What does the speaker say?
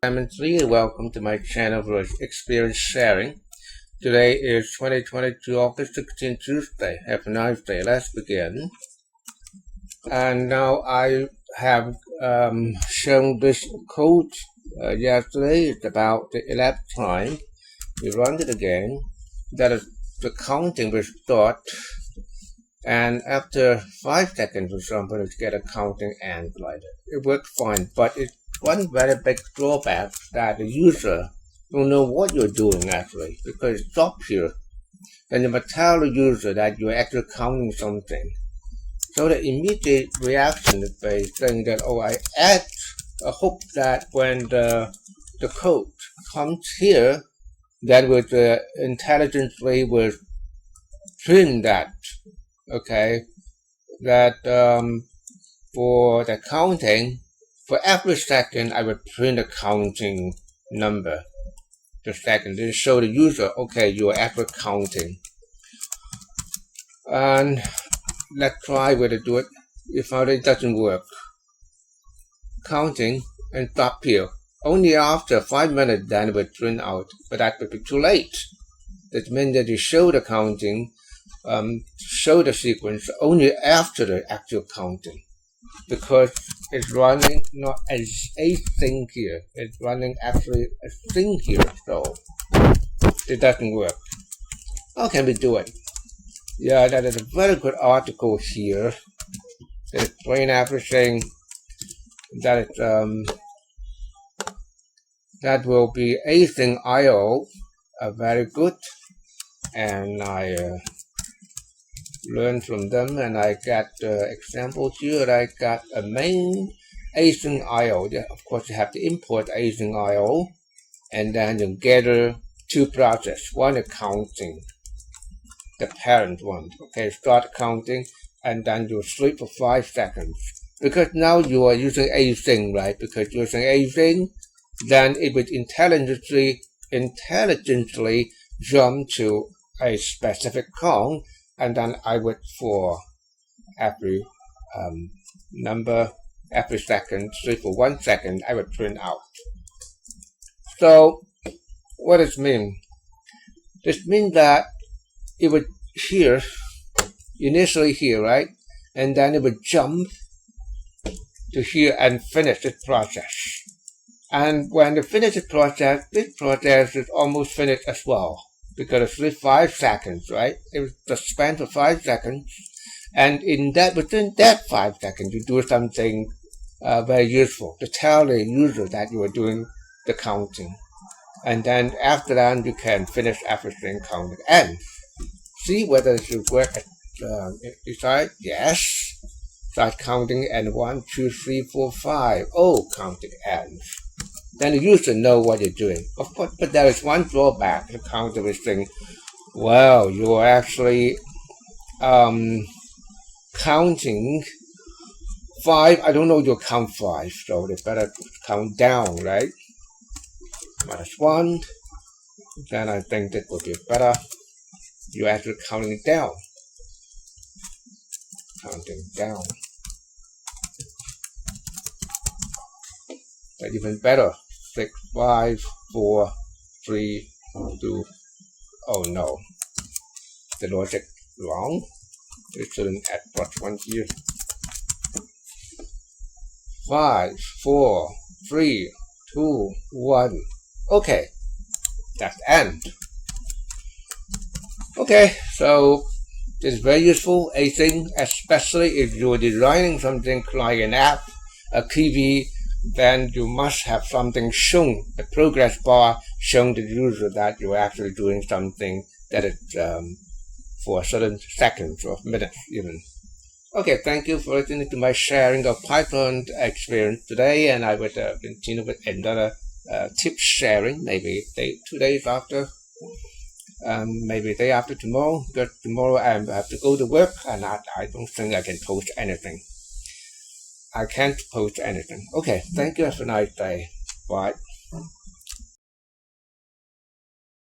Simon 3 and welcome to my channel for experience sharing. Today is 2022 August 16, Tuesday. Have a nice day. Let's begin. And now I have shown this code yesterday. It's about the 11th time. We run it again. That is, the counting will start, and after 5 seconds or something, it's get a counting end like that. It works fine, but it's one very big drawback that the user don't know what you're doing actually, because it stops here. Then you must tell the user that you're actually counting something. So the immediate reaction is by saying that, oh, I hope that when the code comes here, that with the intelligently will print that, okay, that for the counting, for every second I will print a counting number. The second, then show the user, okay, you are actually counting. And let's try whether to do it. If it doesn't work, counting and stop here. Only after 5 minutes then it will print out, but that would be too late. That means that you show the counting, show the sequence only after the actual counting, because it's running not as async here, it's running actually a sync here, so it doesn't work. How can we do it? Yeah, that is a very good article here that explains everything. That that will be asyncio, very good, and I learned from them, and I got examples here. I got a main asyncio. Of course, you have to import asyncio, and then you gather two processes. One is counting, the parent one. Okay, start counting, and then you sleep for 5 seconds. Because now you are using async, right? Because you're using async, then it would intelligently jump to a specific count, and then I would, for every number, every second, sleep for 1 second, I would print out. So what does it mean? This means that it would here, initially here, right? And then it would jump to here and finish this process. And when it finishes process, this process is almost finished as well, because it's 5 seconds, right? It was just spent for 5 seconds, and within that 5 seconds, you do something very useful to tell the user that you are doing the counting, and then after that, you can finish everything counting ends. See whether it should work. Decide yes. Start counting, and 1, 2, 3, 4, 5. Oh, counting ends. Then the user know what you're doing. Of course, but there is one drawback. The counter will think, well, you are actually counting 5. I don't know you count 5, so they better count down, right? -1. Then I think that would be better. You're actually counting down. Counting down. That's even better. 6, 5, 4, 3, 2. Oh no, the logic wrong. It shouldn't add +1 here. 5, 4, 3, 2, 1. Okay, that's the end. Okay, so this is very useful, async, especially if you're designing something like an app, a TV. Then you must have something shown, a progress bar showing the user that you're actually doing something that is for a certain seconds or minutes even. Okay, thank you for listening to my sharing of Python experience today, and I will continue with another tip sharing, maybe 2 days after, maybe day after tomorrow, because tomorrow I have to go to work, and I don't think I can post anything. I can't post anything. Okay, thank you. Have a nice day. Bye.